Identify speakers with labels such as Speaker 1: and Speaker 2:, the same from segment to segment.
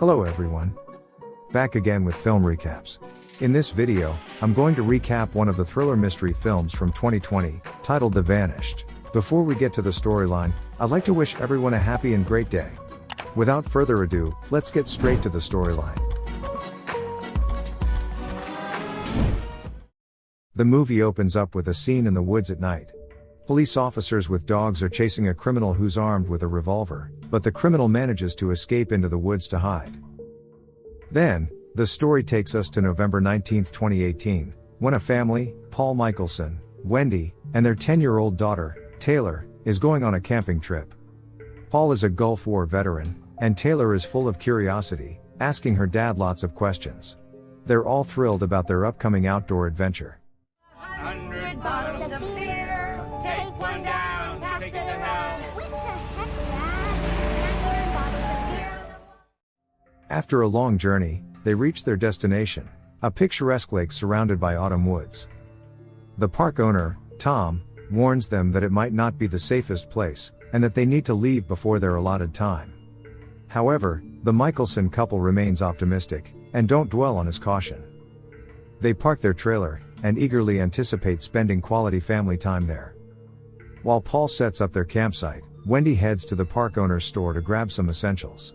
Speaker 1: Hello everyone. Back again with film recaps. In this video, I'm going to recap one of the thriller mystery films from 2020, titled The Vanished. Before we get to the storyline, I'd like to wish everyone a happy and great day. Without further ado, let's get straight to the storyline. The movie opens up with a scene in the woods at night. Police officers with dogs are chasing a criminal who's armed with a revolver, but the criminal manages to escape into the woods to hide. Then, the story takes us to November 19, 2018, when a family, Paul Michelson, Wendy, and their 10-year-old daughter, Taylor, is going on a camping trip. Paul is a Gulf War veteran, and Taylor is full of curiosity, asking her dad lots of questions. They're all thrilled about their upcoming outdoor adventure.
Speaker 2: 100 bottles of beer, take one down, pass it around.
Speaker 3: What the heck, Dad? 100 bottles of beer.
Speaker 1: After a long journey, they reach their destination, a picturesque lake surrounded by autumn woods. The park owner, Tom, warns them that it might not be the safest place, and that they need to leave before their allotted time. However, the Michelson couple remains optimistic, and don't dwell on his caution. They park their trailer, and eagerly anticipate spending quality family time there. While Paul sets up their campsite, Wendy heads to the park owner's store to grab some essentials.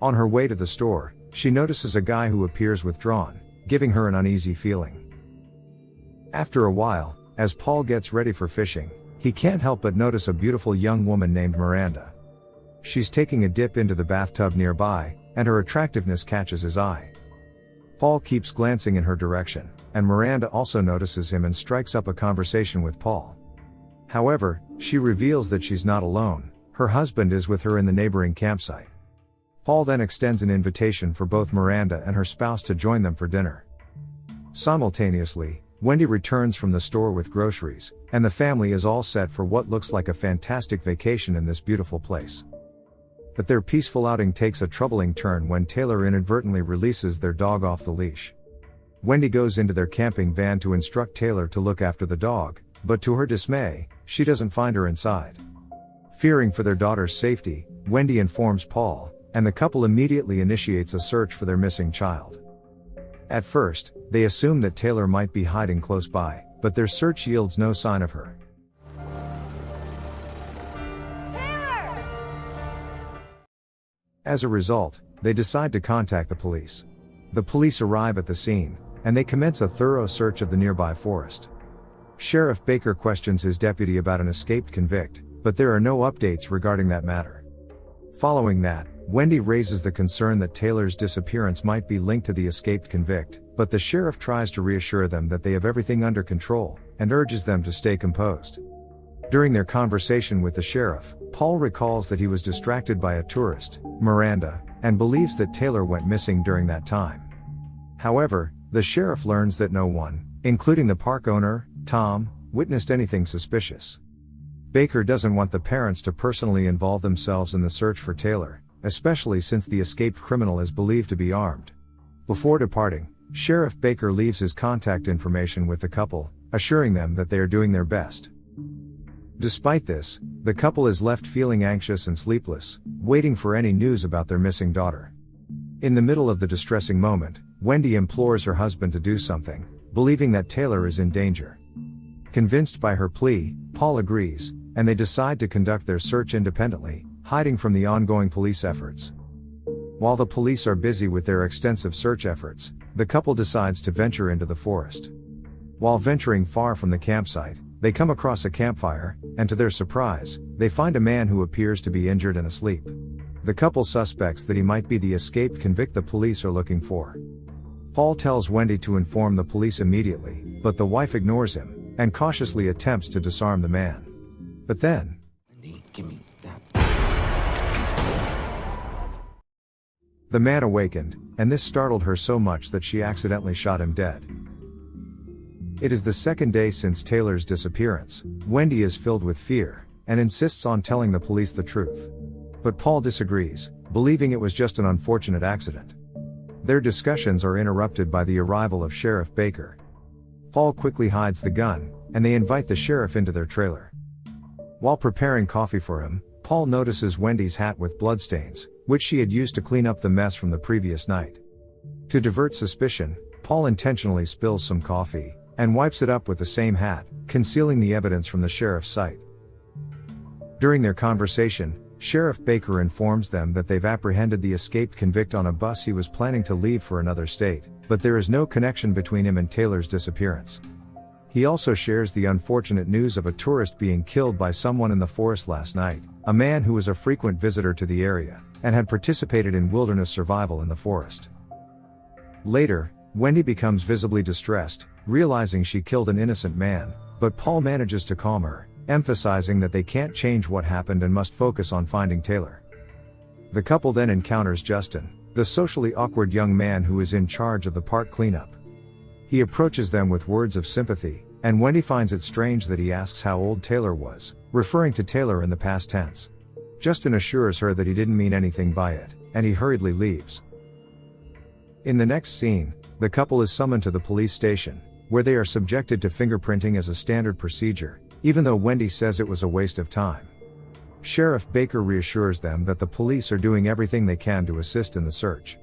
Speaker 1: On her way to the store, she notices a guy who appears withdrawn, giving her an uneasy feeling. After a while, as Paul gets ready for fishing, he can't help but notice a beautiful young woman named Miranda. She's taking a dip into the bathtub nearby, and her attractiveness catches his eye. Paul keeps glancing in her direction, and Miranda also notices him and strikes up a conversation with Paul. However, she reveals that she's not alone, her husband is with her in the neighboring campsite. Paul then extends an invitation for both Miranda and her spouse to join them for dinner. Simultaneously, Wendy returns from the store with groceries, and the family is all set for what looks like a fantastic vacation in this beautiful place. But their peaceful outing takes a troubling turn when Taylor inadvertently releases their dog off the leash. Wendy goes into their camping van to instruct Taylor to look after the dog, but to her dismay, she doesn't find her inside. Fearing for their daughter's safety, Wendy informs Paul, and the couple immediately initiates a search for their missing child. At first, they assume that Taylor might be hiding close by, but their search yields no sign of her.
Speaker 2: Taylor!
Speaker 1: As a result, they decide to contact the police. The police arrive at the scene, and they commence a thorough search of the nearby forest. Sheriff Baker questions his deputy about an escaped convict, but there are no updates regarding that matter. Following that, Wendy raises the concern that Taylor's disappearance might be linked to the escaped convict, but the sheriff tries to reassure them that they have everything under control, and urges them to stay composed. During their conversation with the sheriff, Paul recalls that he was distracted by a tourist, Miranda, and believes that Taylor went missing during that time. However, the sheriff learns that no one, including the park owner, Tom, witnessed anything suspicious. Baker doesn't want the parents to personally involve themselves in the search for Taylor, especially since the escaped criminal is believed to be armed. Before departing, Sheriff Baker leaves his contact information with the couple, assuring them that they are doing their best. Despite this, the couple is left feeling anxious and sleepless, waiting for any news about their missing daughter. In the middle of the distressing moment, Wendy implores her husband to do something, believing that Taylor is in danger. Convinced by her plea, Paul agrees, and they decide to conduct their search independently, hiding from the ongoing police efforts. While the police are busy with their extensive search efforts, the couple decides to venture into the forest. While venturing far from the campsite, they come across a campfire, and to their surprise, they find a man who appears to be injured and asleep. The couple suspects that he might be the escaped convict the police are looking for. Paul tells Wendy to inform the police immediately, but the wife ignores him, and cautiously attempts to disarm the man. But then,
Speaker 4: Wendy, give me that.
Speaker 1: the man awakened, and this startled her so much that she accidentally shot him dead. It is the second day since Taylor's disappearance. Wendy is filled with fear, and insists on telling the police the truth. But Paul disagrees, believing it was just an unfortunate accident. Their discussions are interrupted by the arrival of Sheriff Baker. Paul quickly hides the gun, and they invite the sheriff into their trailer. While preparing coffee for him, Paul notices Wendy's hat with bloodstains, which she had used to clean up the mess from the previous night. To divert suspicion, Paul intentionally spills some coffee, and wipes it up with the same hat, concealing the evidence from the sheriff's sight. During their conversation, Sheriff Baker informs them that they've apprehended the escaped convict on a bus he was planning to leave for another state, but there is no connection between him and Taylor's disappearance. He also shares the unfortunate news of a tourist being killed by someone in the forest last night, a man who was a frequent visitor to the area, and had participated in wilderness survival in the forest. Later, Wendy becomes visibly distressed, realizing she killed an innocent man, but Paul manages to calm her, emphasizing that they can't change what happened and must focus on finding Taylor. The couple then encounters Justin, the socially awkward young man who is in charge of the park cleanup. He approaches them with words of sympathy, and Wendy finds it strange that he asks how old Taylor was, referring to Taylor in the past tense. Justin assures her that he didn't mean anything by it, and he hurriedly leaves. In the next scene, the couple is summoned to the police station, where they are subjected to fingerprinting as a standard procedure, even though Wendy says it was a waste of time. Sheriff Baker reassures them that the police are doing everything they can to assist in the search.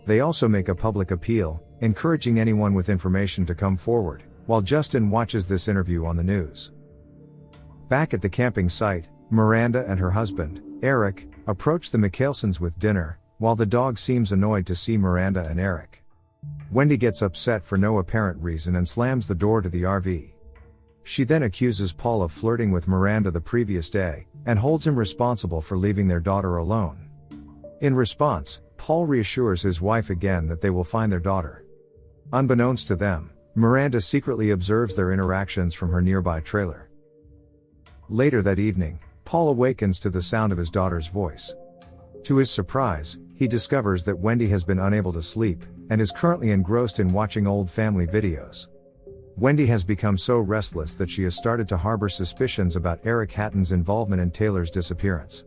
Speaker 1: They also make a public appeal, encouraging anyone with information to come forward, while Justin watches this interview on the news. Back at the camping site, Miranda and her husband, Eric, approach the Michaelsons with dinner, while the dog seems annoyed to see Miranda and Eric. Wendy gets upset for no apparent reason and slams the door to the RV. She then accuses Paul of flirting with Miranda the previous day, and holds him responsible for leaving their daughter alone. In response, Paul reassures his wife again that they will find their daughter. Unbeknownst to them, Miranda secretly observes their interactions from her nearby trailer. Later that evening, Paul awakens to the sound of his daughter's voice. To his surprise, he discovers that Wendy has been unable to sleep, and is currently engrossed in watching old family videos. Wendy has become so restless that she has started to harbor suspicions about Eric Hatton's involvement in Taylor's disappearance.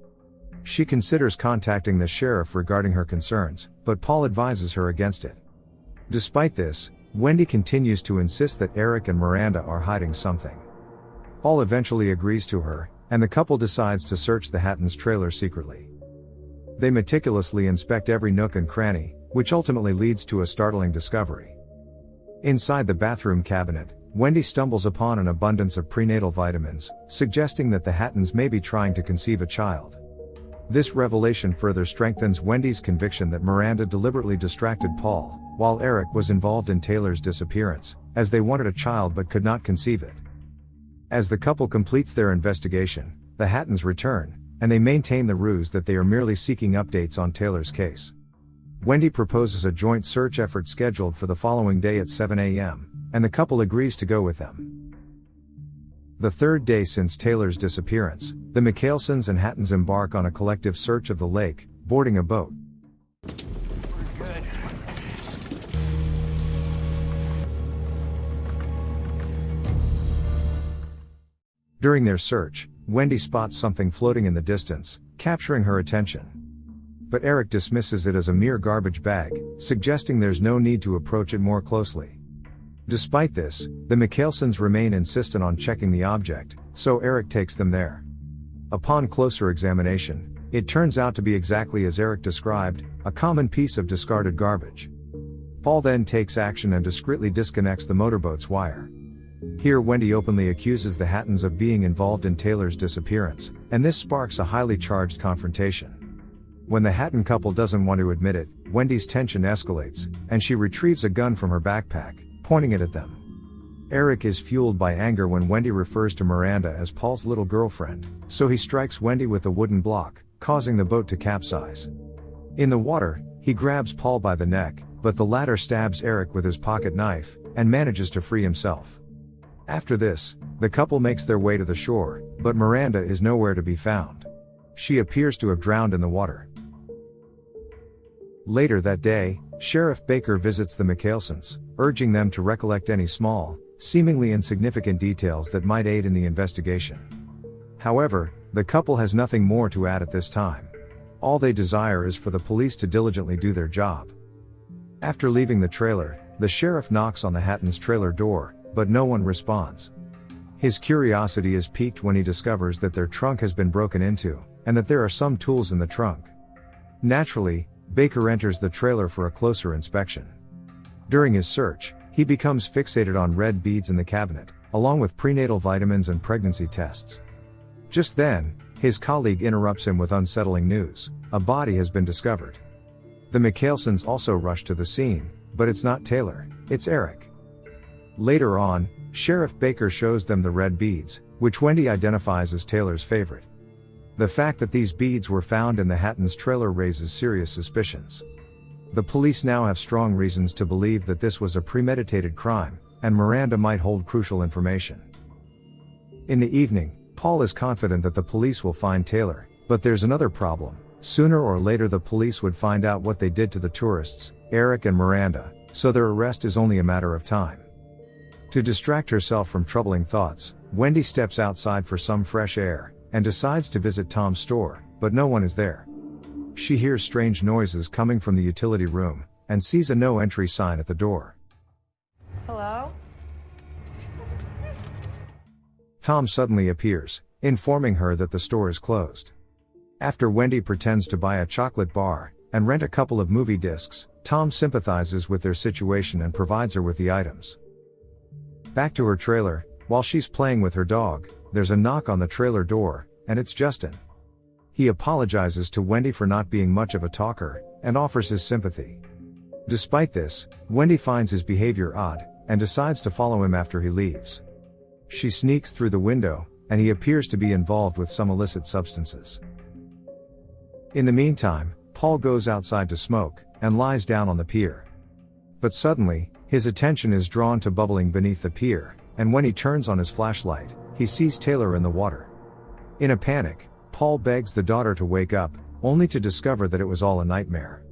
Speaker 1: She considers contacting the sheriff regarding her concerns, but Paul advises her against it. Despite this, Wendy continues to insist that Eric and Miranda are hiding something. Paul eventually agrees to her, and the couple decides to search the Hattons' trailer secretly. They meticulously inspect every nook and cranny, which ultimately leads to a startling discovery. Inside the bathroom cabinet, Wendy stumbles upon an abundance of prenatal vitamins, suggesting that the Hattons may be trying to conceive a child. This revelation further strengthens Wendy's conviction that Miranda deliberately distracted Paul, while Eric was involved in Taylor's disappearance, as they wanted a child but could not conceive it. As the couple completes their investigation, the Hattons return, and they maintain the ruse that they are merely seeking updates on Taylor's case. Wendy proposes a joint search effort scheduled for the following day at 7 a.m., and the couple agrees to go with them. The third day since Taylor's disappearance, the Michaelsons and Hattons embark on a collective search of the lake, boarding a boat.
Speaker 5: Good.
Speaker 1: During their search, Wendy spots something floating in the distance, capturing her attention. But Eric dismisses it as a mere garbage bag, suggesting there's no need to approach it more closely. Despite this, the Michaelsons remain insistent on checking the object, so Eric takes them there. Upon closer examination, it turns out to be exactly as Eric described, a common piece of discarded garbage. Paul then takes action and discreetly disconnects the motorboat's wire. Here Wendy openly accuses the Hattons of being involved in Taylor's disappearance, and this sparks a highly charged confrontation. When the Hatton couple doesn't want to admit it, Wendy's tension escalates, and she retrieves a gun from her backpack, pointing it at them. Eric is fueled by anger when Wendy refers to Miranda as Paul's little girlfriend, so he strikes Wendy with a wooden block, causing the boat to capsize. In the water, he grabs Paul by the neck, but the latter stabs Eric with his pocket knife, and manages to free himself. After this, the couple makes their way to the shore, but Miranda is nowhere to be found. She appears to have drowned in the water. Later that day, Sheriff Baker visits the Michaelsons, urging them to recollect any small, seemingly insignificant details that might aid in the investigation. However, the couple has nothing more to add at this time. All they desire is for the police to diligently do their job. After leaving the trailer, the sheriff knocks on the Hattons' trailer door, but no one responds. His curiosity is piqued when he discovers that their trunk has been broken into, and that there are some tools in the trunk. Naturally, Baker enters the trailer for a closer inspection. During his search, he becomes fixated on red beads in the cabinet, along with prenatal vitamins and pregnancy tests. Just then, his colleague interrupts him with unsettling news: a body has been discovered. The Michaelsons also rush to the scene, but it's not Taylor, it's Eric. Later on, Sheriff Baker shows them the red beads, which Wendy identifies as Taylor's favorite. The fact that these beads were found in the Hattons' trailer raises serious suspicions. The police now have strong reasons to believe that this was a premeditated crime, and Miranda might hold crucial information. In the evening, Paul is confident that the police will find Taylor, but there's another problem. Sooner or later the police would find out what they did to the tourists, Eric and Miranda, so their arrest is only a matter of time. To distract herself from troubling thoughts, Wendy steps outside for some fresh air, and decides to visit Tom's store, but no one is there. She hears strange noises coming from the utility room, and sees a no entry sign at the door.
Speaker 2: Hello?
Speaker 1: Tom suddenly appears, informing her that the store is closed. After Wendy pretends to buy a chocolate bar, and rent a couple of movie discs, Tom sympathizes with their situation and provides her with the items. Back to her trailer, while she's playing with her dog, there's a knock on the trailer door, and it's Justin. He apologizes to Wendy for not being much of a talker, and offers his sympathy. Despite this, Wendy finds his behavior odd, and decides to follow him after he leaves. She sneaks through the window, and he appears to be involved with some illicit substances. In the meantime, Paul goes outside to smoke, and lies down on the pier. But suddenly, his attention is drawn to bubbling beneath the pier, and when he turns on his flashlight, he sees Taylor in the water. In a panic, Paul begs the daughter to wake up, only to discover that it was all a nightmare.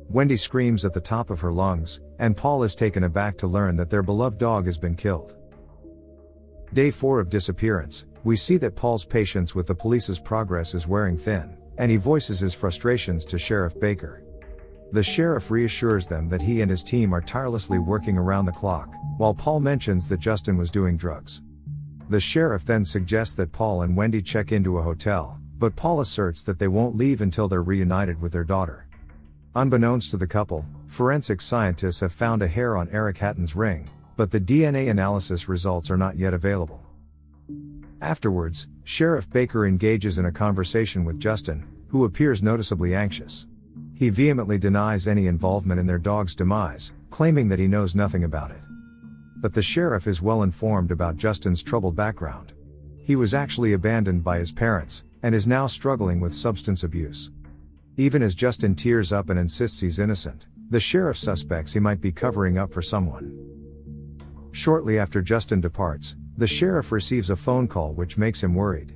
Speaker 1: Wendy screams at the top of her lungs, and Paul is taken aback to learn that their beloved dog has been killed. Day 4 of disappearance, we see that Paul's patience with the police's progress is wearing thin, and he voices his frustrations to Sheriff Baker. The sheriff reassures them that he and his team are tirelessly working around the clock, while Paul mentions that Justin was doing drugs. The sheriff then suggests that Paul and Wendy check into a hotel, but Paul asserts that they won't leave until they're reunited with their daughter. Unbeknownst to the couple, forensic scientists have found a hair on Eric Hatton's ring, but the DNA analysis results are not yet available. Afterwards, Sheriff Baker engages in a conversation with Justin, who appears noticeably anxious. He vehemently denies any involvement in their dog's demise, claiming that he knows nothing about it. But the sheriff is well informed about Justin's troubled background. He was actually abandoned by his parents, and is now struggling with substance abuse. Even as Justin tears up and insists he's innocent, the sheriff suspects he might be covering up for someone. Shortly after Justin departs, the sheriff receives a phone call which makes him worried.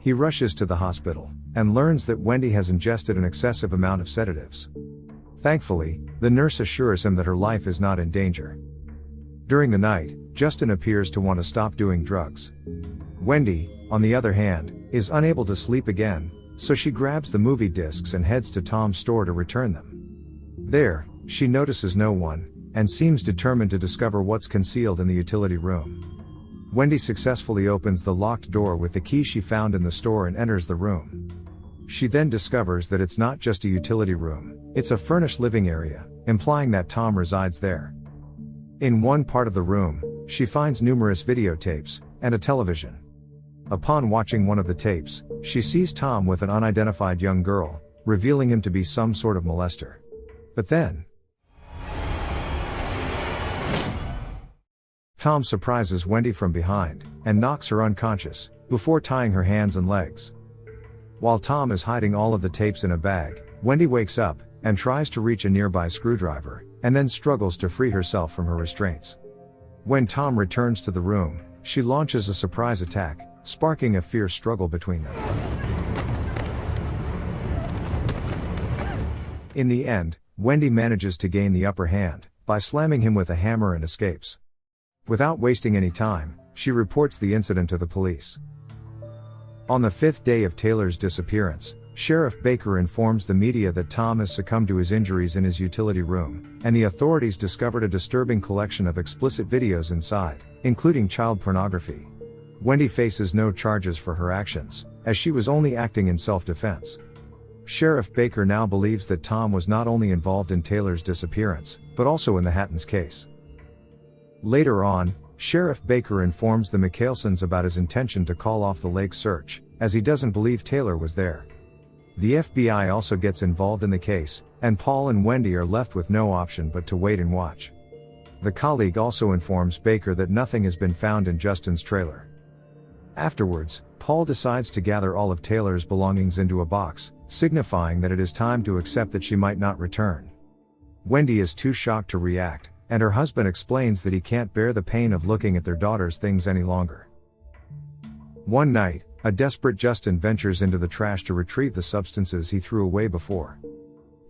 Speaker 1: He rushes to the hospital, and learns that Wendy has ingested an excessive amount of sedatives. Thankfully, the nurse assures him that her life is not in danger. During the night, Justin appears to want to stop doing drugs. Wendy, on the other hand, is unable to sleep again, so she grabs the movie discs and heads to Tom's store to return them. There, she notices no one, and seems determined to discover what's concealed in the utility room. Wendy successfully opens the locked door with the key she found in the store and enters the room. She then discovers that it's not just a utility room, it's a furnished living area, implying that Tom resides there. In one part of the room, she finds numerous videotapes, and a television. Upon watching one of the tapes, she sees Tom with an unidentified young girl, revealing him to be some sort of molester. But then, Tom surprises Wendy from behind, and knocks her unconscious, before tying her hands and legs. While Tom is hiding all of the tapes in a bag, Wendy wakes up, and tries to reach a nearby screwdriver, and then struggles to free herself from her restraints. When Tom returns to the room, she launches a surprise attack, sparking a fierce struggle between them. In the end, Wendy manages to gain the upper hand, by slamming him with a hammer and escapes. Without wasting any time, she reports the incident to the police. On the 5th day of Taylor's disappearance, Sheriff Baker informs the media that Tom has succumbed to his injuries in his utility room, and the authorities discovered a disturbing collection of explicit videos inside, including child pornography. Wendy faces no charges for her actions, as she was only acting in self-defense. Sheriff Baker now believes that Tom was not only involved in Taylor's disappearance, but also in the Hattons case. Later on, Sheriff Baker informs the Mikaelsons about his intention to call off the lake search, as he doesn't believe Taylor was there. The FBI also gets involved in the case, and Paul and Wendy are left with no option but to wait and watch. The colleague also informs Baker that nothing has been found in Justin's trailer. Afterwards, Paul decides to gather all of Taylor's belongings into a box, signifying that it is time to accept that she might not return. Wendy is too shocked to react, and her husband explains that he can't bear the pain of looking at their daughter's things any longer. One night, a desperate Justin ventures into the trash to retrieve the substances he threw away before.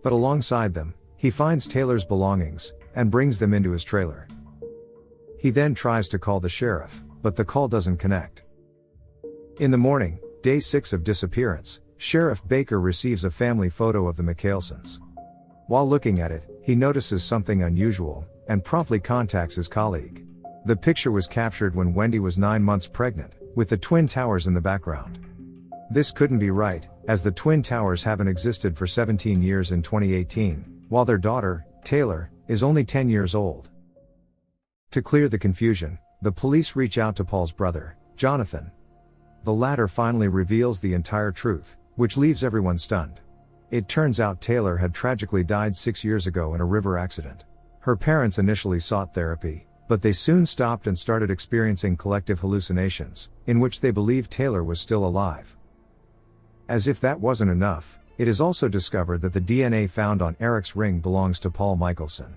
Speaker 1: But alongside them, he finds Taylor's belongings, and brings them into his trailer. He then tries to call the sheriff, but the call doesn't connect. In the morning, day 6 of disappearance, Sheriff Baker receives a family photo of the Mikaelsons. While looking at it, he notices something unusual, and promptly contacts his colleague. The picture was captured when Wendy was 9 months pregnant, with the Twin Towers in the background. This couldn't be right, as the Twin Towers haven't existed for 17 years in 2018, while their daughter, Taylor, is only 10 years old. To clear the confusion, the police reach out to Paul's brother, Jonathan. The latter finally reveals the entire truth, which leaves everyone stunned. It turns out Taylor had tragically died 6 years ago in a river accident. Her parents initially sought therapy, but they soon stopped and started experiencing collective hallucinations, in which they believed Taylor was still alive. As if that wasn't enough, it is also discovered that the DNA found on Eric's ring belongs to Paul Mikaelson.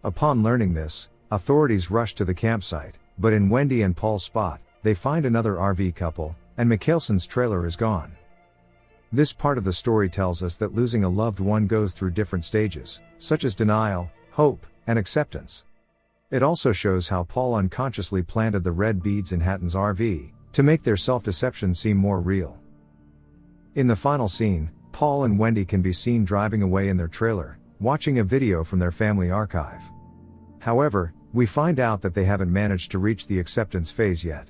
Speaker 1: Upon learning this, authorities rush to the campsite, but in Wendy and Paul's spot, they find another RV couple, and Mikaelson's trailer is gone. This part of the story tells us that losing a loved one goes through different stages, such as denial, hope, and acceptance. It also shows how Paul unconsciously planted the red beads in Hatton's RV, to make their self-deception seem more real. In the final scene, Paul and Wendy can be seen driving away in their trailer, watching a video from their family archive. However, we find out that they haven't managed to reach the acceptance phase yet.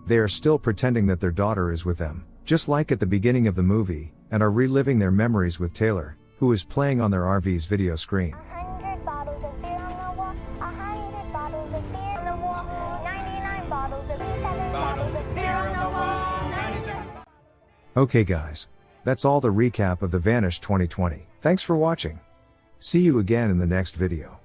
Speaker 1: They are still pretending that their daughter is with them, just like at the beginning of the movie, and are reliving their memories with Taylor, who is playing on their RV's video screen.
Speaker 3: 100 bottles of beer on the wall, 100 bottles of beer on the wall, 99 bottles of beer, 7 bottles of beer on the wall, 97.
Speaker 1: Okay guys. That's all the recap of the Vanished 2020. Thanks for watching. See you again in the next video.